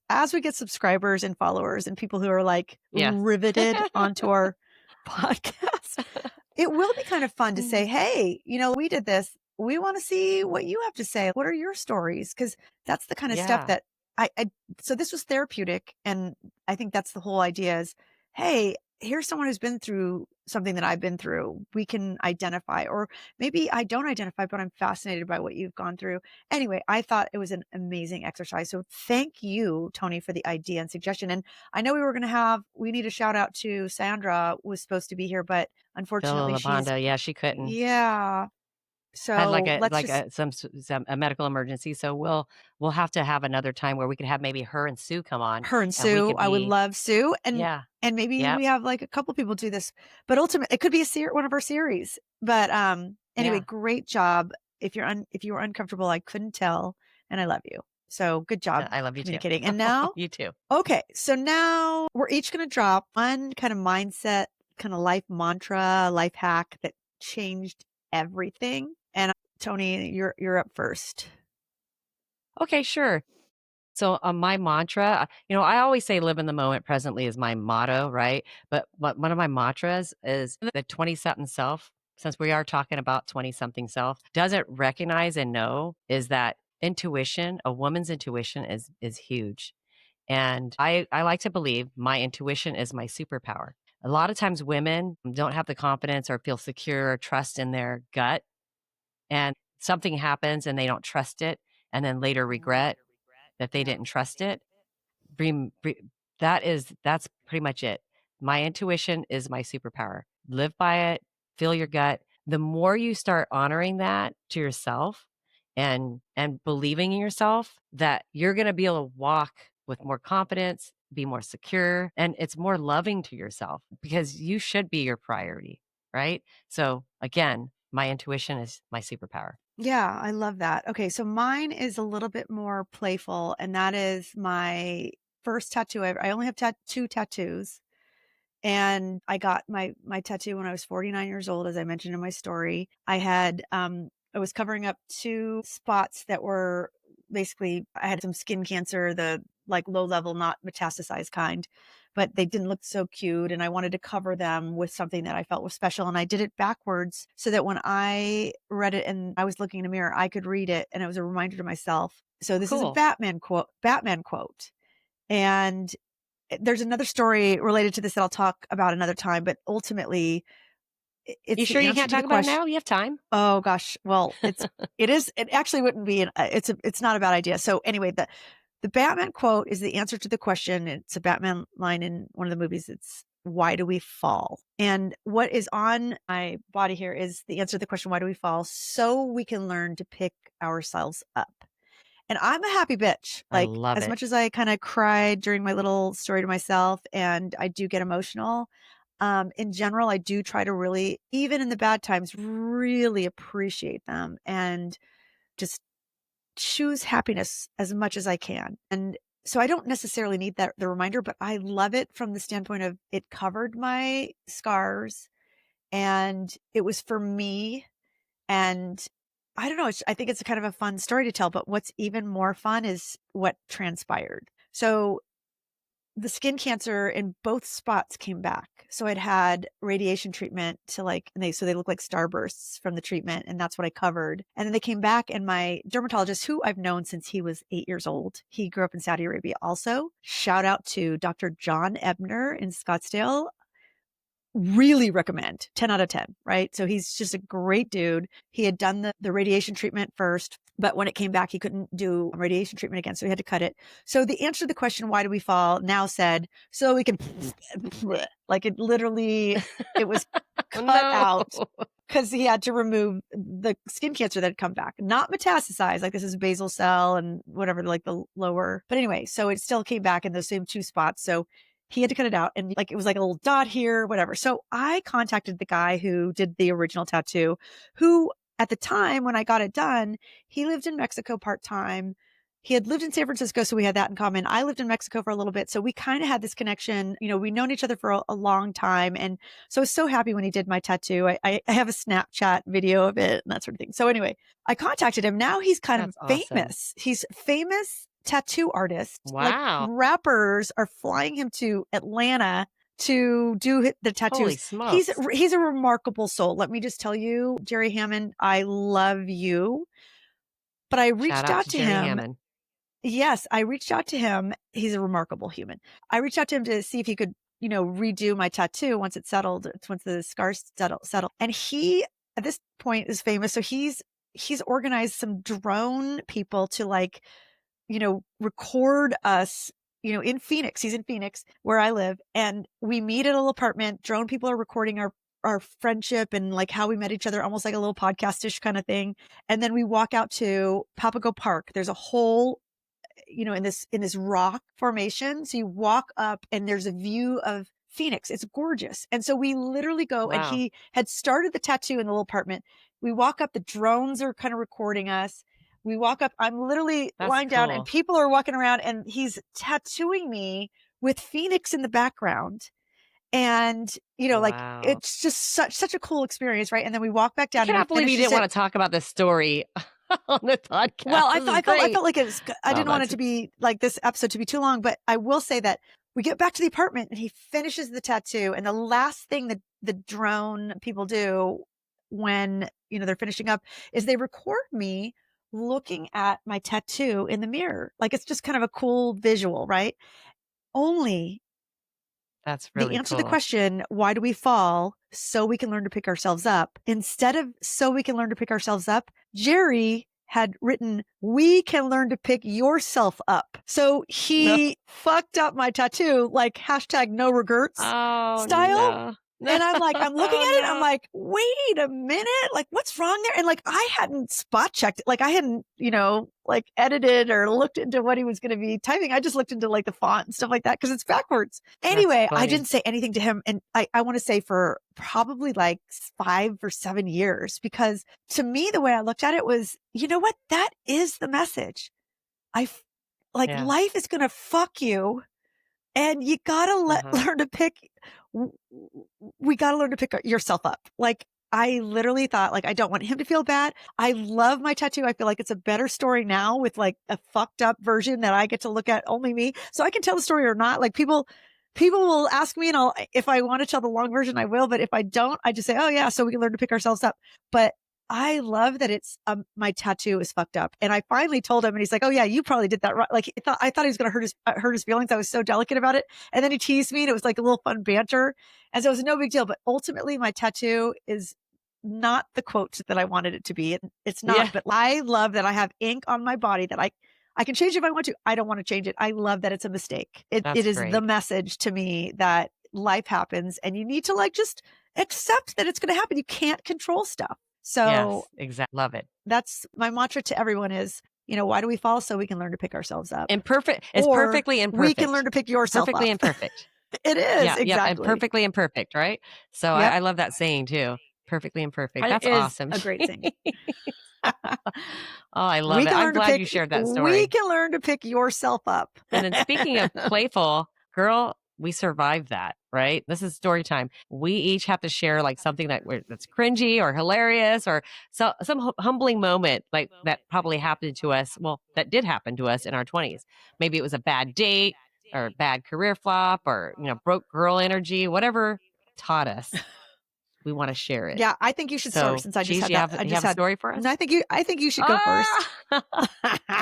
[SPEAKER 1] as we get subscribers and followers and people who are like
[SPEAKER 2] Yes.
[SPEAKER 1] riveted onto our podcast. It will be kind of fun to say, "Hey, we did this. We want to see what you have to say. What are your stories?" Because that's the kind of stuff
[SPEAKER 2] Yeah.
[SPEAKER 1] that I so this was therapeutic, and I think that's the whole idea is, "Hey, here's someone who's been through something that I've been through. We can identify, or maybe I don't identify, but I'm fascinated by what you've gone through." Anyway, I thought it was an amazing exercise. So thank you, Tony, for the idea and suggestion. And I know we need a shout out to Sandra was supposed to be here, but unfortunately
[SPEAKER 2] Phil
[SPEAKER 1] she's,
[SPEAKER 2] Labonda, yeah, she couldn't.
[SPEAKER 1] yeah.
[SPEAKER 2] Had like
[SPEAKER 1] So
[SPEAKER 2] a
[SPEAKER 1] let's
[SPEAKER 2] like
[SPEAKER 1] just
[SPEAKER 2] a some a medical emergency, so we'll have to have another time where we could have maybe her and Sue come on,
[SPEAKER 1] her and
[SPEAKER 2] and we
[SPEAKER 1] Sue.
[SPEAKER 2] could
[SPEAKER 1] I would
[SPEAKER 2] be
[SPEAKER 1] love Sue.
[SPEAKER 2] yeah,
[SPEAKER 1] And maybe
[SPEAKER 2] yep,
[SPEAKER 1] we have like a couple people do this, but ultimately it could be one of our series. But anyway,
[SPEAKER 2] yeah.
[SPEAKER 1] great job. If you were uncomfortable, I couldn't tell. And I love you. So good job
[SPEAKER 2] I love you too.
[SPEAKER 1] communicating. And now,
[SPEAKER 2] You too.
[SPEAKER 1] okay, so now we're each going to drop one kind of mindset, kind of life mantra, life hack that changed everything. And Tony, you're up first.
[SPEAKER 2] Okay, sure. So, my mantra, I always say live in the moment presently is my motto, right? But one of my mantras is the 20 something self, since we are talking about 20 something self, doesn't recognize and know is that intuition, a woman's intuition is huge. And I like to believe my intuition is my superpower. A lot of times women don't have the confidence or feel secure or trust in their gut, and something happens and they don't trust it and then later regret that they didn't trust it. Rem re that's pretty much it. My intuition is my superpower. Live by it, feel your gut. The more you start honoring that to yourself and believing in yourself that you're gonna be able to walk with more confidence, be more secure, and it's more loving to yourself because you should be your priority, right? So, again, my intuition is my superpower.
[SPEAKER 1] Yeah, I love that. Okay, so mine is a little bit more playful, and that is my first tattoo. I only have two tattoos, and I got my tattoo when I was 49 years old, as I mentioned in my story. I was covering up two spots that were basically I had some skin cancer, the like low level, not metastasized kind, but they didn't look so cute. And I wanted to cover them with something that I felt was special. And I did it backwards so that when I read it and I was looking in a mirror, I could read it. And it was a reminder to myself. So this is a
[SPEAKER 2] Cool.
[SPEAKER 1] Batman quote. And there's another story related to this that I'll talk about another time, but ultimately
[SPEAKER 2] You
[SPEAKER 1] it's
[SPEAKER 2] sure
[SPEAKER 1] the
[SPEAKER 2] you
[SPEAKER 1] answer
[SPEAKER 2] can't
[SPEAKER 1] to the
[SPEAKER 2] talk about it
[SPEAKER 1] question.
[SPEAKER 2] now? You have time.
[SPEAKER 1] Oh gosh. Well, it actually wouldn't be it's not a bad idea. So anyway, the Batman quote is the answer to the question. It's a Batman line in one of the movies. It's why do we fall? And what is on my body here is the answer to the question, why do we fall? So we can learn to pick ourselves up. And I'm a happy bitch.
[SPEAKER 2] I
[SPEAKER 1] Like,
[SPEAKER 2] love
[SPEAKER 1] as
[SPEAKER 2] it.
[SPEAKER 1] much as I kind of cried during my little story to myself and I do get emotional, in general, I do try to really, even in the bad times, really appreciate them and just choose happiness as much as I can. And so I don't necessarily need the reminder, but I love it from the standpoint of it covered my scars and it was for me, and I don't know, I think it's kind of a fun story to tell, but what's even more fun is what transpired. So the skin cancer in both spots came back. So I'd had radiation treatment to so they look like starbursts from the treatment. And that's what I covered. And then they came back and my dermatologist, who I've known since he was 8 years old, he grew up in Saudi Arabia also. Shout out to Dr. John Ebner in Scottsdale. really recommend. 10 out of 10, right? So he's just a great dude. He had done the radiation treatment first, but when it came back, he couldn't do radiation treatment again. So he had to cut it. So the answer to the question, why do we fall, now said, so we can, like it literally, it was cut
[SPEAKER 2] No.
[SPEAKER 1] out because he had to remove the skin cancer that had come back, not metastasized. Like this is basal cell and whatever, like the lower. But anyway, so it still came back in those same two spots. So he had to cut it out, and like it was like a little dot here, whatever. So I contacted the guy who did the original tattoo, who at the time when I got it done, he lived in Mexico part-time. He had lived in San Francisco, so we had that in common. I lived in Mexico for a little bit, so we kind of had this connection. You know, we'd known each other for a long time, and so I was so happy when he did my tattoo. I have a Snapchat video of it and that sort of thing. So anyway, I contacted him. Now he's kind of
[SPEAKER 2] That's awesome.
[SPEAKER 1] famous. He's famous tattoo artist. Like
[SPEAKER 2] Wow.
[SPEAKER 1] rappers are flying him to Atlanta to do the tattoos.
[SPEAKER 2] Holy smokes.
[SPEAKER 1] He's a remarkable soul. Let me just tell you, Jerry Hammond, I love you. But I reached
[SPEAKER 2] Shout
[SPEAKER 1] out
[SPEAKER 2] to
[SPEAKER 1] to
[SPEAKER 2] Jerry
[SPEAKER 1] him.
[SPEAKER 2] Hammond.
[SPEAKER 1] Yes, I reached out to him. He's a remarkable human. I reached out to him to see if he could, you know, redo my tattoo once it settled, once the scars settle. And he, at this point, is famous. So he's organized some drone people to like, you know, record us, you know, in Phoenix. He's in Phoenix where I live. And we meet at a little apartment. Drone people are recording our friendship and like how we met each other, almost like a little podcast-ish kind of thing. And then we walk out to Papago Park. There's a whole, you know, in this rock formation. So you walk up and there's a view of Phoenix. It's gorgeous. And so we literally go, and he had started the tattoo in the little apartment. We walk up, the drones are kind of recording us. We walk up, I'm literally lying down and people are walking around, and he's tattooing me with Phoenix in the background. And, you know, like it's just such a cool experience, right? And then we walk back down.
[SPEAKER 2] I cannot believe you didn't want to talk about this story on the podcast.
[SPEAKER 1] Well, I felt like I didn't want it to be like this episode to be too long, but I will say that we get back to the apartment and he finishes the tattoo. And the last thing that the drone people do when, you know, they're finishing up is they record me looking at my tattoo in the mirror. Like it's just kind of a cool visual, right? Only
[SPEAKER 2] that's really
[SPEAKER 1] the answer
[SPEAKER 2] cool.
[SPEAKER 1] to the question, why do we fall? So we can learn to pick ourselves up. Instead of so we can learn to pick ourselves up, Jerry had written, we can learn to pick yourself up. So he fucked up my tattoo, like hashtag no regrets style.
[SPEAKER 2] No.
[SPEAKER 1] And I'm like, I'm looking at it. I'm like, wait a minute. Like, what's wrong there? And like, I hadn't spot checked it. Like I hadn't, you know, like edited or looked into what he was going to be typing. I just looked into like the font and stuff like that, 'cause it's backwards. Anyway, I didn't say anything to him. And I want to say for probably like 5 or 7 years, because to me, the way I looked at it was, you know what? That is the message. Life is going to fuck you. And you gotta learn to pick, we gotta learn to pick yourself up. Like I literally thought, like, I don't want him to feel bad. I love my tattoo. I feel like it's a better story now with like a fucked up version that I get to look at only me. So I can tell the story or not. Like people will ask me, and if I want to tell the long version, I will. But if I don't, I just say, oh yeah, so we can learn to pick ourselves up. But I love that it's my tattoo is fucked up. And I finally told him, and he's like, oh yeah, you probably did that right. Like I thought he was going to hurt his feelings. I was so delicate about it. And then he teased me, and it was like a little fun banter. And so it was no big deal. But ultimately my tattoo is not the quote that I wanted it to be. It's not, but I love that I have ink on my body that I can change if I want to. I don't want to change it. I love that it's a mistake. It is the message to me that life happens, and you need to like just accept that it's going to happen. You can't control stuff. So
[SPEAKER 2] yes, exactly. Love it.
[SPEAKER 1] That's my mantra to everyone is, you know, why do we fall? So we can learn to pick ourselves up.
[SPEAKER 2] It's perfectly imperfect.
[SPEAKER 1] We can learn to pick yourself
[SPEAKER 2] perfectly
[SPEAKER 1] up.
[SPEAKER 2] Imperfect.
[SPEAKER 1] It is.
[SPEAKER 2] Yeah,
[SPEAKER 1] exactly.
[SPEAKER 2] Yeah, and perfectly imperfect, right? So I love that saying too. Perfectly imperfect. That's awesome.
[SPEAKER 1] A great saying.
[SPEAKER 2] Oh, I love it. I'm glad you shared that story.
[SPEAKER 1] We can learn to pick yourself up.
[SPEAKER 2] And then speaking of playful, girl, we survived that, right? This is story time. We each have to share like something that's cringy or hilarious or some humbling moment like that probably happened to us. Well, that did happen to us in our 20s. Maybe it was a bad date or bad career flop or, you know, broke girl energy, whatever taught us. We want to share it.
[SPEAKER 1] Yeah, I think you should start since I just had that.
[SPEAKER 2] You have a story for us?
[SPEAKER 1] I think you should go first.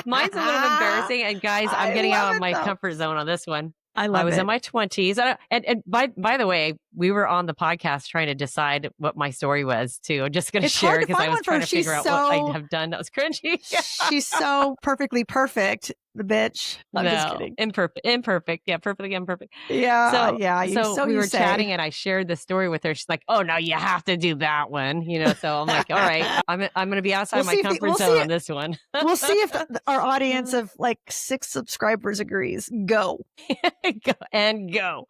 [SPEAKER 2] Mine's a little embarrassing. And guys, I'm getting out of my comfort zone on this one. I was in my 20s. And by the way, we were on the podcast trying to decide what my story was too. I'm just going to
[SPEAKER 1] It's hard
[SPEAKER 2] share
[SPEAKER 1] to
[SPEAKER 2] because
[SPEAKER 1] find
[SPEAKER 2] I was
[SPEAKER 1] one for
[SPEAKER 2] trying
[SPEAKER 1] her.
[SPEAKER 2] to figure out what I have done that was cringy.
[SPEAKER 1] She's so perfectly perfect, the bitch. I'm just
[SPEAKER 2] No,
[SPEAKER 1] kidding.
[SPEAKER 2] imperfect. Yeah, perfectly imperfect.
[SPEAKER 1] Yeah,
[SPEAKER 2] So,
[SPEAKER 1] yeah.
[SPEAKER 2] so we
[SPEAKER 1] You
[SPEAKER 2] were
[SPEAKER 1] say.
[SPEAKER 2] chatting and I shared the story with her. She's like, "Oh no, you have to do that one." So I'm like, "All right, I'm going to be outside my comfort zone on this one."
[SPEAKER 1] We'll see if our audience of like 6 subscribers agrees. Go
[SPEAKER 2] Go and go.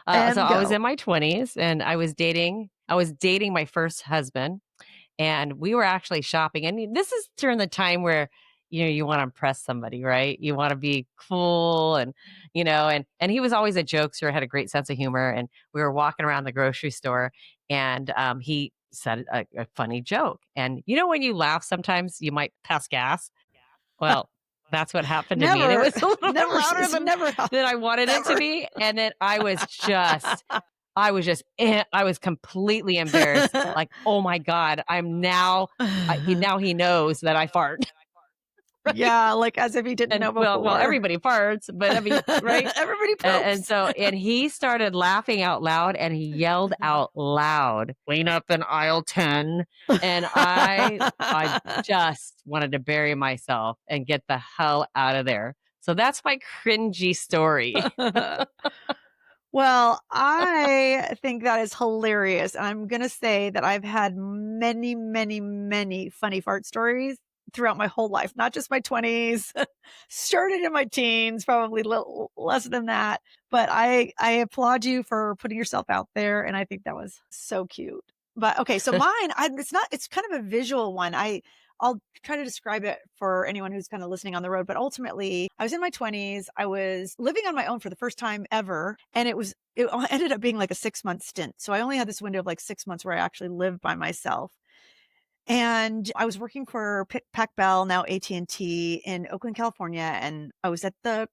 [SPEAKER 2] So
[SPEAKER 1] and
[SPEAKER 2] I was
[SPEAKER 1] go.
[SPEAKER 2] in my 20s and I was dating my first husband, and we were actually shopping. And this is during the time where you want to impress somebody, right? You want to be cool, and and he was always a jokester, had a great sense of humor. And we were walking around the grocery store, and he said a funny joke. And when you laugh, sometimes you might pass gas. Well, that's what happened to me, and it
[SPEAKER 1] Never,
[SPEAKER 2] was a little bit
[SPEAKER 1] never,
[SPEAKER 2] louder
[SPEAKER 1] it's
[SPEAKER 2] than
[SPEAKER 1] never,
[SPEAKER 2] I wanted it to
[SPEAKER 1] never.
[SPEAKER 2] be. And then I was completely embarrassed. Like, oh my God, now he knows that I fart. Right?
[SPEAKER 1] Yeah, like as if he didn't
[SPEAKER 2] And
[SPEAKER 1] know
[SPEAKER 2] well,
[SPEAKER 1] before.
[SPEAKER 2] everybody farts, but I mean, right?
[SPEAKER 1] Everybody
[SPEAKER 2] And
[SPEAKER 1] poops.
[SPEAKER 2] so, and he started laughing out loud, and he yelled out loud, "Clean up in aisle 10." And I just wanted to bury myself and get the hell out of there. So that's my cringy story.
[SPEAKER 1] Well, I think that is hilarious. I'm going to say that I've had many, many, many funny fart stories throughout my whole life, not just my 20s. Started in my teens, probably little less than that. But I applaud you for putting yourself out there, and I think that was so cute. But okay, so mine, it's kind of a visual one. I'll try to describe it for anyone who's kind of listening on the road. But ultimately, I was in my 20s. I was living on my own for the first time ever. And it ended up being like a 6-month stint. So I only had this window of like 6 months where I actually lived by myself. And I was working for Pac Bell, now AT&T, in Oakland, California. And I was at the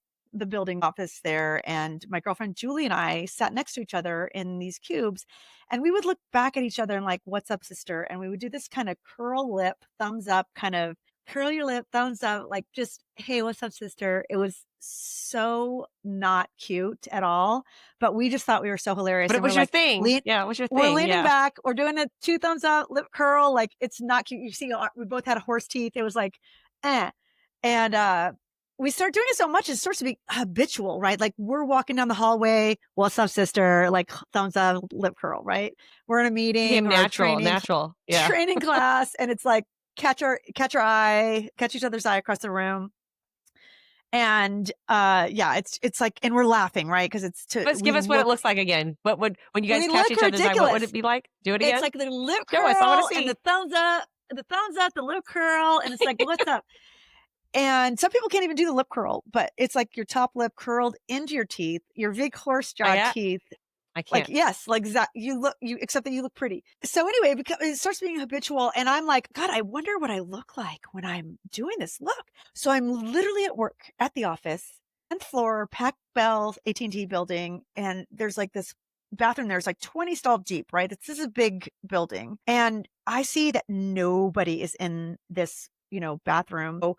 [SPEAKER 1] building office there, and my girlfriend Julie and I sat next to each other in these cubes, and we would look back at each other and like, "What's up, sister?" And we would do this kind of curl lip, thumbs up, kind of curl your lip, thumbs up, like just, "Hey, what's up, sister?" It was so not cute at all, but we just thought we were so hilarious,
[SPEAKER 2] But it
[SPEAKER 1] and we're
[SPEAKER 2] was your
[SPEAKER 1] like,
[SPEAKER 2] thing.
[SPEAKER 1] lean.
[SPEAKER 2] Yeah, it was your
[SPEAKER 1] We're
[SPEAKER 2] thing.
[SPEAKER 1] leaning
[SPEAKER 2] Yeah.
[SPEAKER 1] back. We're doing a 2 thumbs up lip curl. Like, it's not cute. You see, we both had horse teeth. It was like, eh. And we start doing it so much, it starts to be habitual, right? Like, we're walking down the hallway. "What's up, sister?" Like, thumbs up, lip curl, right? We're in a
[SPEAKER 2] Became
[SPEAKER 1] meeting or a
[SPEAKER 2] natural, natural. Yeah.
[SPEAKER 1] training class, and it's like, catch each other's eye across the room. And yeah, it's like, and we're laughing, right? Because
[SPEAKER 2] Let's
[SPEAKER 1] we
[SPEAKER 2] give us what it
[SPEAKER 1] look,
[SPEAKER 2] looks like again. When you guys
[SPEAKER 1] we
[SPEAKER 2] catch
[SPEAKER 1] look
[SPEAKER 2] each other's eye, what would it
[SPEAKER 1] ridiculous.
[SPEAKER 2] be like? Do it
[SPEAKER 1] It's
[SPEAKER 2] again.
[SPEAKER 1] like the lip
[SPEAKER 2] Show us. I want to
[SPEAKER 1] curl and
[SPEAKER 2] see.
[SPEAKER 1] the lip curl, and it's like, "What's up?" And some people can't even do the lip curl, but it's like your top lip curled into your teeth, your big horse jaw
[SPEAKER 2] I
[SPEAKER 1] teeth.
[SPEAKER 2] I
[SPEAKER 1] Like,
[SPEAKER 2] can't.
[SPEAKER 1] yes, like that. Except that you look pretty. So anyway, it starts being habitual. And I'm like, "God, I wonder what I look like when I'm doing this look." So I'm literally at work at the office, 10th floor, Pac Bell AT&T building. And there's like this bathroom. There's like 20 stall deep, right? This is a big building. And I see that nobody is in this, bathroom. So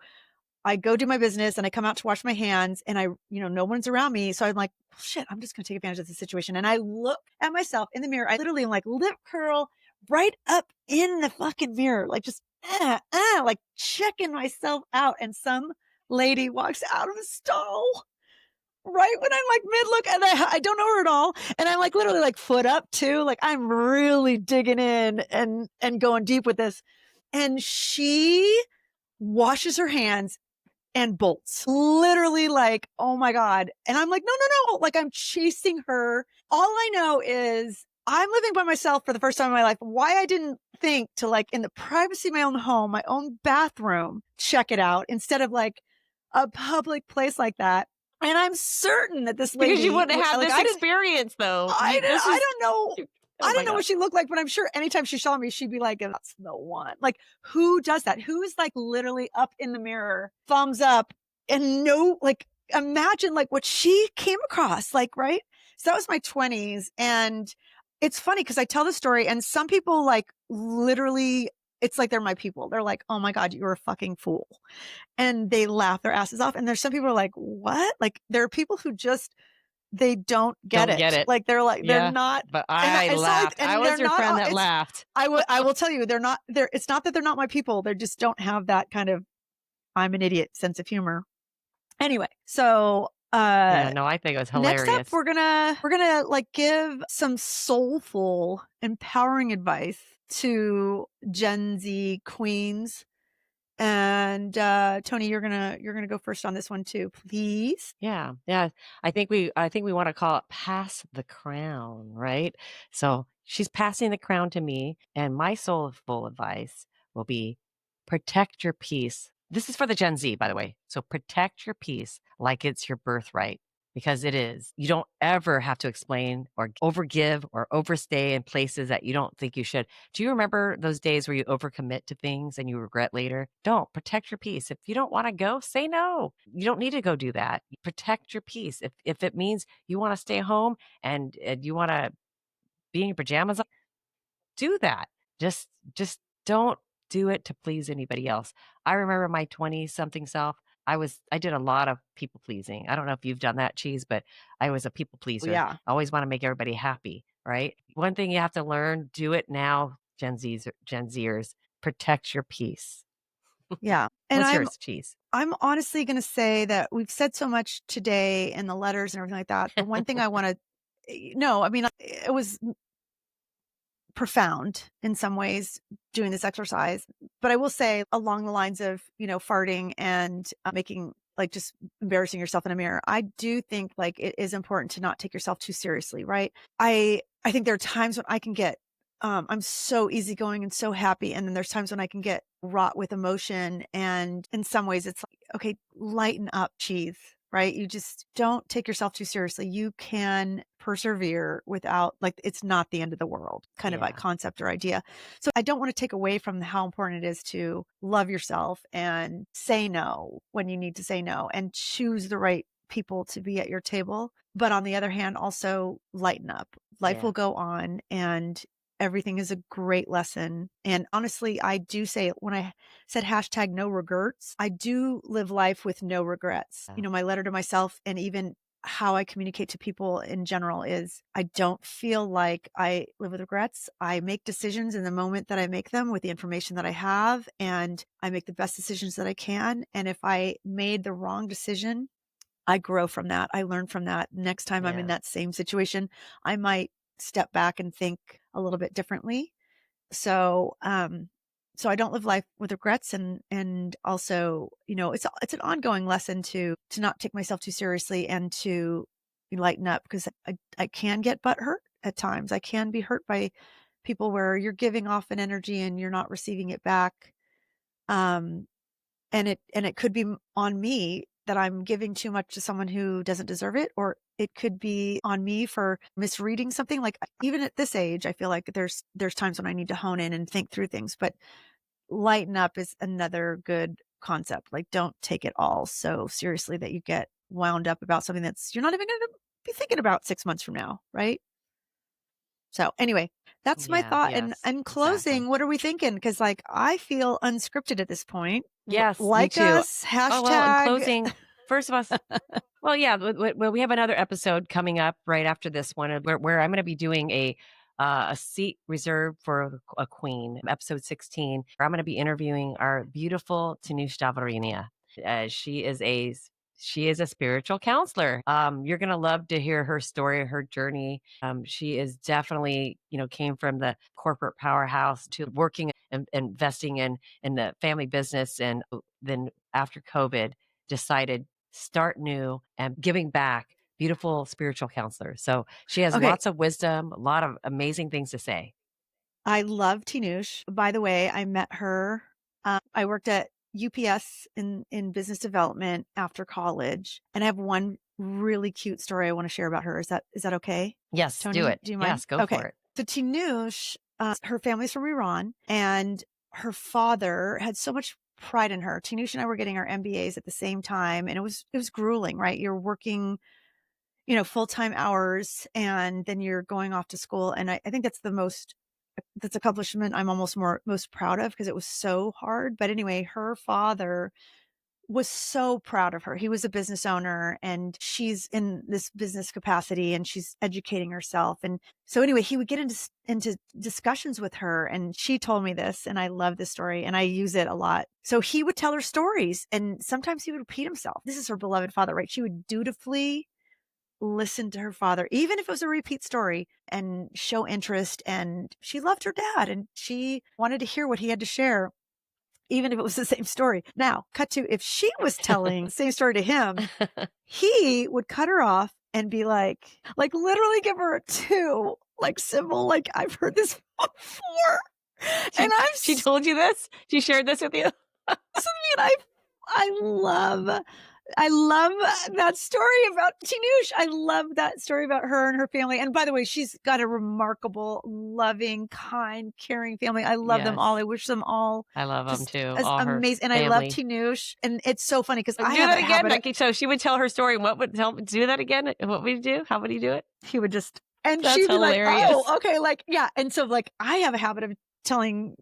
[SPEAKER 1] I go do my business and I come out to wash my hands, and no one's around me. So I'm like, "Shit, I'm just going to take advantage of the situation." And I look at myself in the mirror. I literally am like, lip curl right up in the fucking mirror, like just, like checking myself out. And some lady walks out of the stall right when I'm like mid look, and I don't know her at all. And I'm like literally like foot up too. Like, I'm really digging in and going deep with this. And she washes her hands and bolts. Literally, like, oh my God. And I'm like, "No, no, no." Like, I'm chasing her. All I know is I'm living by myself for the first time in my life. Why I didn't think to, like, in the privacy of my own home, my own bathroom, check it out instead of like a public place like that. And I'm certain that this
[SPEAKER 2] Because you
[SPEAKER 1] lady,
[SPEAKER 2] wouldn't have had
[SPEAKER 1] like,
[SPEAKER 2] this experience, though. This
[SPEAKER 1] I
[SPEAKER 2] is.
[SPEAKER 1] don't know.
[SPEAKER 2] Oh
[SPEAKER 1] I don't
[SPEAKER 2] my
[SPEAKER 1] know
[SPEAKER 2] God.
[SPEAKER 1] what she looked like, but I'm sure anytime she saw me, she'd be like, "That's the one." Like, who does that? Who's like literally up in the mirror, thumbs up, and no, like, imagine like what she came across, like, right? So that was my 20s. And it's funny because I tell the story, and some people like literally, it's like they're my people. They're like, "Oh my God, you're a fucking fool." And they laugh their asses off. And there's some people who are like, "What?" Like, there are people who just they don't get
[SPEAKER 2] Don't get
[SPEAKER 1] it.
[SPEAKER 2] it.
[SPEAKER 1] Like, they're like, they're
[SPEAKER 2] Yeah,
[SPEAKER 1] not,
[SPEAKER 2] but
[SPEAKER 1] and
[SPEAKER 2] I
[SPEAKER 1] it's not like,
[SPEAKER 2] laughed. I
[SPEAKER 1] and they're
[SPEAKER 2] was your
[SPEAKER 1] not,
[SPEAKER 2] friend that
[SPEAKER 1] it's,
[SPEAKER 2] laughed.
[SPEAKER 1] I will tell you, it's not that they're not my people. They just don't have that kind of, I'm an idiot sense of humor. Anyway, so,
[SPEAKER 2] Yeah, no, I think it was
[SPEAKER 1] next up,
[SPEAKER 2] hilarious.
[SPEAKER 1] we're gonna like give some soulful, empowering advice to Gen Z queens. And Tony, you're gonna go first on this one too, please.
[SPEAKER 2] Yeah, yeah. I think we want to call it pass the crown, right? So she's passing the crown to me, and my soulful advice will be protect your peace. This is for the Gen Z, by the way. So protect your peace like it's your birthright because it is. You don't ever have to explain or overgive or overstay in places that you don't think you should. Do you remember those days where you overcommit to things and you regret later? Don't protect your peace. If you don't want to go, say no. You don't need to go do that. Protect your peace. If it means you want to stay home and you want to be in your pajamas, do that. Just don't do it to please anybody else. I remember my 20 something self. I did a lot of people pleasing. I don't know if you've done that, Cheese, but I was a people pleaser.
[SPEAKER 1] Yeah,
[SPEAKER 2] I always want to make everybody happy, right? One thing you have to learn, do it now, Gen Zers, protect your peace.
[SPEAKER 1] yeah. And
[SPEAKER 2] What's
[SPEAKER 1] I'm
[SPEAKER 2] yours, Cheese?
[SPEAKER 1] I'm honestly gonna say that we've said so much today in the letters and everything like that. The one thing I want to, no, I mean, it was profound in some ways doing this exercise. But I will say along the lines of, farting and making like just embarrassing yourself in a mirror. I do think like it is important to not take yourself too seriously, right? I think there are times when I can get I'm so easygoing and so happy. And then there's times when I can get wrought with emotion. And in some ways it's like, okay, lighten up, cheese, right? You just don't take yourself too seriously. You can persevere without, like, it's not the end of the world kind of like
[SPEAKER 2] Yeah,
[SPEAKER 1] concept or idea. So I don't want to take away from how important it is to love yourself and say no when you need to say no and choose the right people to be at your table. But on the other hand, also lighten up. Life
[SPEAKER 2] yeah,
[SPEAKER 1] will go on and everything is a great lesson. And honestly, I do say when I said hashtag no regrets, I do live life with no regrets.
[SPEAKER 2] yeah,
[SPEAKER 1] My letter to myself and even how I communicate to people in general is I don't feel like I live with regrets. I make decisions in the moment that I make them with the information that I have, and I make the best decisions that I can. And if I made the wrong decision, I grow from that. I learn from that. Next time I'm in
[SPEAKER 2] yeah,
[SPEAKER 1] that same situation, I might step back and think a little bit differently. So, so I don't live life with regrets, and also, it's an ongoing lesson to not take myself too seriously and to lighten up because I can get butthurt at times. I can be hurt by people where you're giving off an energy and you're not receiving it back. Um, and it could be on me that I'm giving too much to someone who doesn't deserve it, or it could be on me for misreading something. Like even at this age, I feel like there's times when I need to hone in and think through things, but lighten up is another good concept. Like don't take it all so seriously that you get wound up about something that's you're not even going to be thinking about 6 months from now, right? So anyway, that's my
[SPEAKER 2] yeah,
[SPEAKER 1] thought. And
[SPEAKER 2] yes,
[SPEAKER 1] in
[SPEAKER 2] exactly.
[SPEAKER 1] closing, what are we thinking? Because like I feel unscripted at this point.
[SPEAKER 2] Yes, me
[SPEAKER 1] Like
[SPEAKER 2] too.
[SPEAKER 1] us,
[SPEAKER 2] Oh, well, in
[SPEAKER 1] hashtag.
[SPEAKER 2] closing, first of all, well, yeah, well, we have another episode coming up right after this one where I'm going to be doing a seat reserved for a queen, episode 16. Where I'm going to be interviewing our beautiful Tanush Davarinia. She is she is a spiritual counselor. You're going to love to hear her story, her journey. She is definitely, came from the corporate powerhouse to working and investing in the family business, and then after COVID, decided start new and giving back. Beautiful spiritual counselor. So she has
[SPEAKER 1] Okay.
[SPEAKER 2] lots of wisdom, a lot of amazing things to say.
[SPEAKER 1] I love Tinush. By the way, I met her. I worked at UPS in business development after college, and I have one really cute story I want to share about her. Is that okay?
[SPEAKER 2] Yes, do
[SPEAKER 1] Tony,
[SPEAKER 2] it.
[SPEAKER 1] do you mind?
[SPEAKER 2] Yes, go
[SPEAKER 1] Okay.
[SPEAKER 2] for it.
[SPEAKER 1] So Tinush, her family's from Iran, and her father had so much pride in her. Tinush and I were getting our MBAs at the same time, and it was grueling, right? You're working full-time hours and then you're going off to school. And I think that's accomplishment I'm almost most proud of because it was so hard. But anyway, her father was so proud of her. He was a business owner and she's in this business capacity and she's educating herself. And so anyway, he would get into discussions with her and she told me this and I love this story and I use it a lot. So he would tell her stories and sometimes he would repeat himself. This is her beloved father, right? She would dutifully listen to her father, even if it was a repeat story, and show interest. And she loved her dad and she wanted to hear what he had to share, even if it was the same story. Now, cut to if she was telling the same story to him, he would cut her off and be like literally give her a two, like symbol, like I've heard this before.
[SPEAKER 2] And she told you this? She shared this with you?
[SPEAKER 1] And I love that story about Tinoosh. I love that story about her and her family. And by the way, she's got a remarkable, loving, kind, caring family. I love them all. I wish them all
[SPEAKER 2] I love them
[SPEAKER 1] just
[SPEAKER 2] too.
[SPEAKER 1] as
[SPEAKER 2] All her
[SPEAKER 1] amazing. And I love Tinoosh. And it's so funny because I
[SPEAKER 2] do
[SPEAKER 1] have
[SPEAKER 2] that
[SPEAKER 1] a
[SPEAKER 2] again.
[SPEAKER 1] habit.
[SPEAKER 2] Okay, so she would tell her story. What would do that again? What would you do? How would you do it?
[SPEAKER 1] He would just, and
[SPEAKER 2] That's
[SPEAKER 1] she'd be
[SPEAKER 2] hilarious.
[SPEAKER 1] like, oh, okay. Like, yeah. And so like, I have a habit of telling,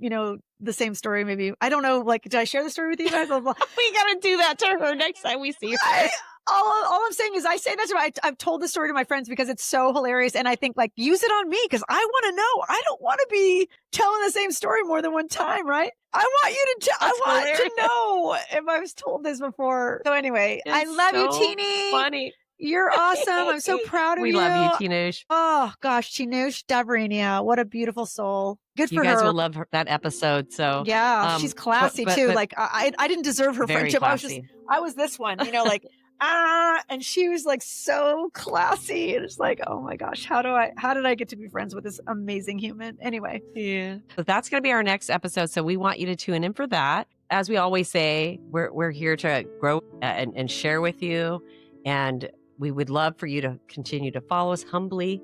[SPEAKER 1] the same story. Maybe, I don't know, like, did I share the story with you guys?
[SPEAKER 2] We got to do that to her next time we see her.
[SPEAKER 1] All I'm saying is I say that to I've told the story to my friends because it's so hilarious. And I think like, use it on me because I want to know. I don't want to be telling the same story more than one time, right? I want you to, I want to know if I was told this before. So anyway, I love you, Teeny.
[SPEAKER 2] Funny.
[SPEAKER 1] You're awesome. I'm so proud of you.
[SPEAKER 2] We love you, Tinoosh.
[SPEAKER 1] Oh gosh, Tinoosh Davrinia. What a beautiful soul. Good for her.
[SPEAKER 2] You guys will love that episode. So
[SPEAKER 1] yeah, she's classy too. Like I didn't deserve her friendship.
[SPEAKER 2] Classy.
[SPEAKER 1] I was this one, like and she was like so classy. And it's like, oh my gosh, how did I get to be friends with this amazing human? Anyway.
[SPEAKER 2] Yeah. So that's going to be our next episode. So we want you to tune in for that. As we always say, we're here to grow and share with you. And we would love for you to continue to follow us humbly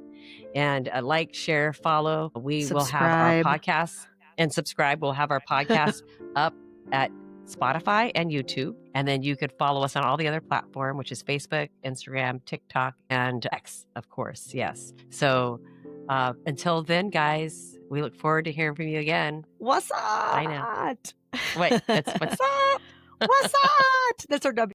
[SPEAKER 2] and like, share, follow. We will have our podcast and subscribe. We'll have our podcast up at Spotify and YouTube. And then you could follow us on all the other platforms, which is Facebook, Instagram, TikTok, and X, of course. Yes. So until then, guys, we look forward to hearing from you again.
[SPEAKER 1] What's up?
[SPEAKER 2] I know. Wait, what's up?
[SPEAKER 1] What's up? That's our W.